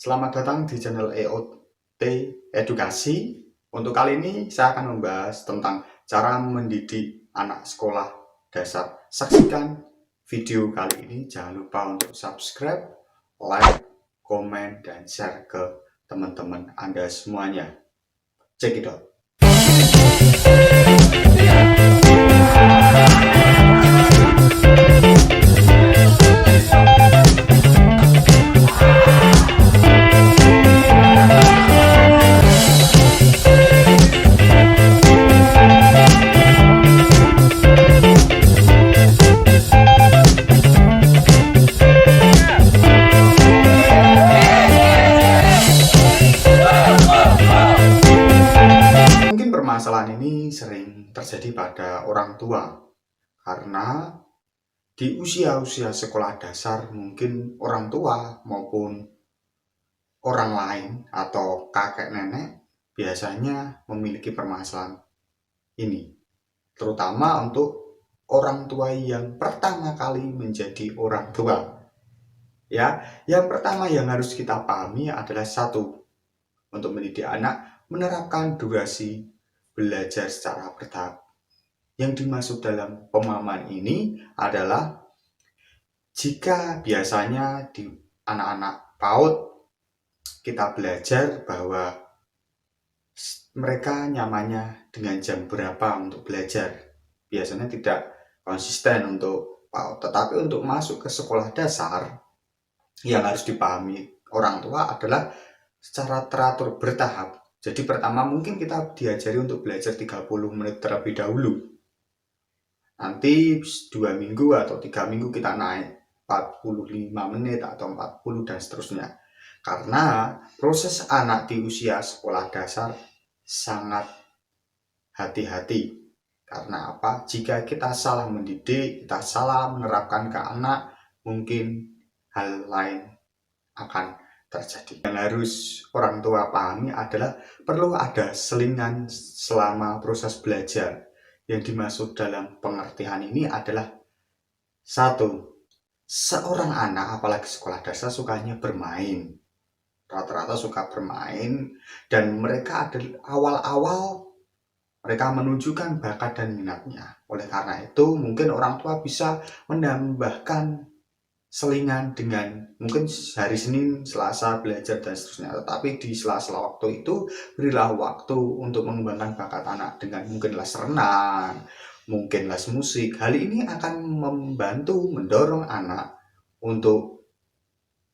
Selamat datang di channel EOT Edukasi. Untuk kali ini saya akan membahas tentang cara mendidik anak sekolah dasar. Saksikan video kali ini. Jangan lupa untuk subscribe, like, komen, dan share ke teman-teman Anda semuanya. Check it out. Permasalahan ini sering terjadi pada orang tua karena di usia-usia sekolah dasar mungkin orang tua maupun orang lain atau kakek nenek biasanya memiliki permasalahan ini, terutama untuk orang tua yang pertama kali menjadi orang tua. Ya, yang pertama yang harus kita pahami adalah satu, untuk mendidik anak menerapkan durasi belajar secara bertahap. Yang dimaksud dalam pemahaman ini adalah jika biasanya di anak-anak PAUD kita belajar bahwa mereka nyamannya dengan jam berapa untuk belajar, biasanya tidak konsisten untuk PAUD. Tetapi untuk masuk ke sekolah dasar yang harus dipahami orang tua adalah secara teratur bertahap. Jadi pertama mungkin kita diajari untuk belajar 30 menit terlebih dahulu. Nanti 2 minggu atau 3 minggu kita naik 45 menit atau 40 dan seterusnya. Karena proses anak di usia sekolah dasar sangat hati-hati. Karena apa? Jika kita salah mendidik, kita salah menerapkan ke anak, mungkin hal lain akan terjadi. Yang harus orang tua pahami adalah perlu ada selingan selama proses belajar. Yang dimaksud dalam pengertian ini adalah satu, seorang anak apalagi sekolah dasar sukanya bermain. Rata-rata suka bermain dan mereka adalah awal-awal mereka menunjukkan bakat dan minatnya. Oleh karena itu mungkin orang tua bisa menambahkan selingan dengan mungkin hari Senin, Selasa belajar dan seterusnya. Tetapi di sela-sela waktu itu berilah waktu untuk mengembangkan bakat anak dengan mungkin les renang, mungkin les musik. Hal ini akan membantu mendorong anak untuk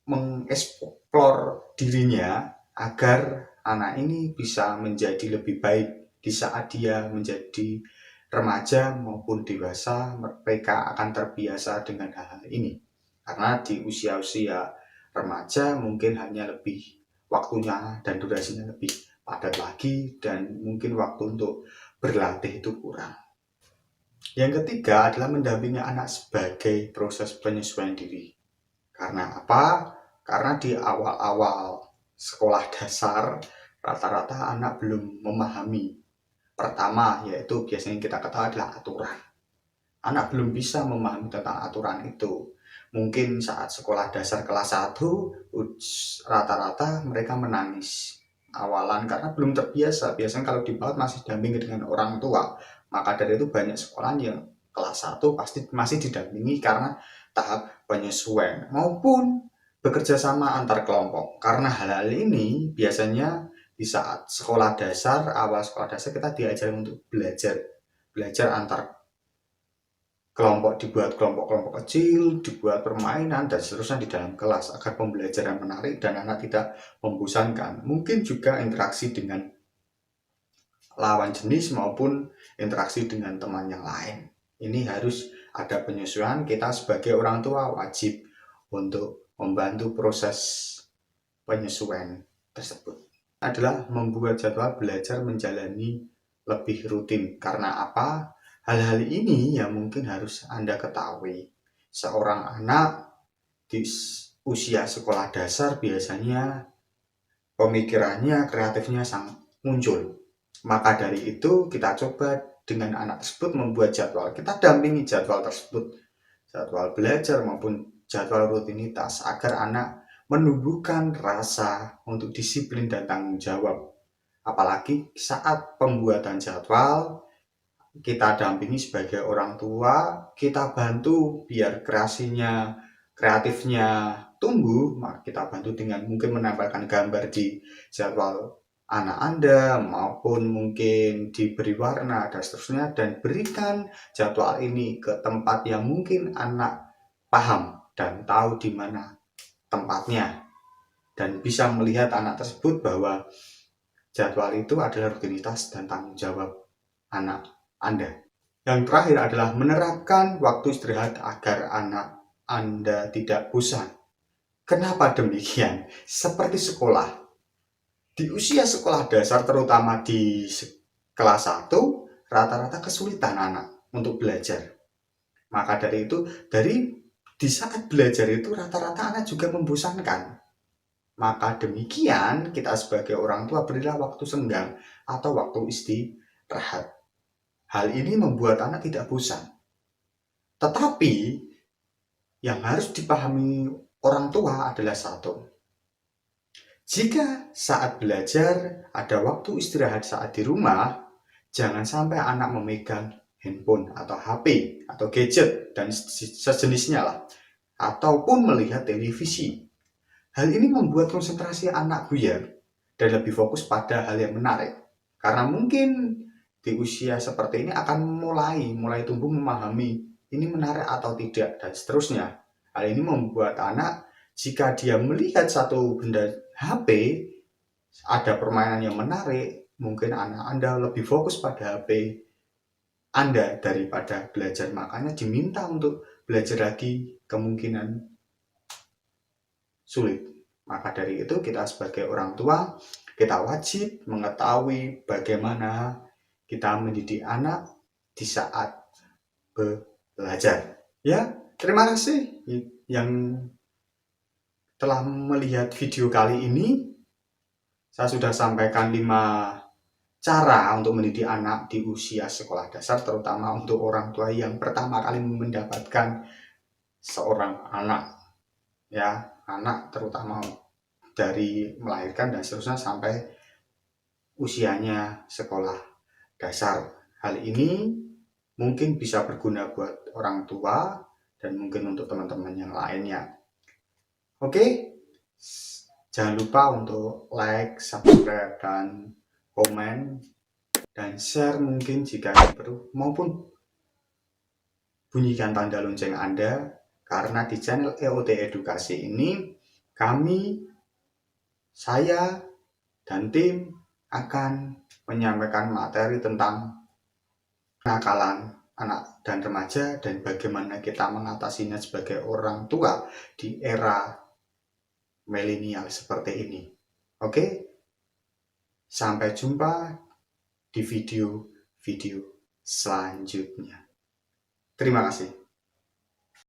mengeksplor dirinya agar anak ini bisa menjadi lebih baik di saat dia menjadi remaja maupun dewasa. Mereka akan terbiasa dengan hal-hal ini. Karena di usia-usia remaja mungkin hanya lebih waktunya dan durasinya lebih padat lagi dan mungkin waktu untuk berlatih itu kurang. Yang ketiga adalah mendampingi anak sebagai proses penyesuaian diri. Karena apa? Karena di awal-awal sekolah dasar rata-rata anak belum memahami. Pertama yaitu biasanya kita ketahui adalah aturan. Anak belum bisa memahami tentang aturan itu. Mungkin saat sekolah dasar kelas 1 rata-rata mereka menangis awalan karena belum terbiasa. Biasanya kalau di PAUD masih dampingi dengan orang tua. Maka dari itu banyak sekolah yang kelas 1 pasti masih didampingi karena tahap penyesuaian maupun bekerja sama antar kelompok. Karena hal-hal ini biasanya di saat sekolah dasar, awal sekolah dasar kita diajar untuk belajar antar kelompok, dibuat kelompok-kelompok kecil, dibuat permainan dan seterusnya di dalam kelas agar pembelajaran menarik dan anak tidak membosankan. Mungkin juga interaksi dengan lawan jenis maupun interaksi dengan teman yang lain. Ini harus ada penyesuaian. Kita sebagai orang tua wajib untuk membantu proses penyesuaian tersebut. Adalah membuat jadwal belajar menjalani lebih rutin. Karena apa? Hal-hal ini yang mungkin harus Anda ketahui. Seorang anak di usia sekolah dasar biasanya pemikirannya, kreatifnya sangat muncul. Maka dari itu kita coba dengan anak tersebut membuat jadwal. Kita dampingi jadwal tersebut, jadwal belajar maupun jadwal rutinitas agar anak menumbuhkan rasa untuk disiplin dan tanggung jawab. Apalagi saat pembuatan jadwal, kita dampingi sebagai orang tua, kita bantu biar kreatifnya tumbuh, maka kita bantu dengan mungkin menambahkan gambar di jadwal anak Anda, maupun mungkin diberi warna dan seterusnya, dan berikan jadwal ini ke tempat yang mungkin anak paham dan tahu di mana tempatnya, dan bisa melihat anak tersebut bahwa jadwal itu adalah rutinitas dan tanggung jawab anak Anda. Yang terakhir adalah menerapkan waktu istirahat agar anak Anda tidak bosan. Kenapa demikian? Seperti sekolah. Di usia sekolah dasar, terutama di kelas 1, rata-rata kesulitan anak untuk belajar. Maka dari itu, di saat belajar itu rata-rata anak juga membosankan. Maka demikian, kita sebagai orang tua berilah waktu senggang atau waktu istirahat. Hal ini membuat anak tidak bosan. Tetapi yang harus dipahami orang tua adalah satu. Jika saat belajar ada waktu istirahat saat di rumah, jangan sampai anak memegang handphone atau HP atau gadget dan sejenisnya lah, ataupun melihat televisi. Hal ini membuat konsentrasi anak buyar dan lebih fokus pada hal yang menarik. Karena mungkin di usia seperti ini akan mulai tumbuh memahami ini menarik atau tidak dan seterusnya. Hal ini membuat anak, jika dia melihat satu benda HP, ada permainan yang menarik, mungkin anak Anda lebih fokus pada HP Anda daripada belajar. Makanya diminta untuk belajar lagi, kemungkinan sulit. Maka dari itu, kita sebagai orang tua, kita wajib mengetahui bagaimana kita mendidik anak di saat belajar. Ya, terima kasih yang telah melihat video kali ini. Saya sudah sampaikan 5 cara untuk mendidik anak di usia sekolah dasar, terutama untuk orang tua yang pertama kali mendapatkan seorang anak. Ya, anak terutama dari melahirkan dan seterusnya sampai usianya sekolah dasar. Hal ini mungkin bisa berguna buat orang tua dan mungkin untuk teman-teman yang lainnya. Oke, jangan lupa untuk like, subscribe, dan komen, dan share mungkin jika perlu, maupun bunyikan tanda lonceng Anda, karena di channel EOT Edukasi ini saya dan tim akan menyampaikan materi tentang kenakalan anak dan remaja dan bagaimana kita mengatasinya sebagai orang tua di era milenial seperti ini. Oke, sampai jumpa di video-video selanjutnya. Terima kasih.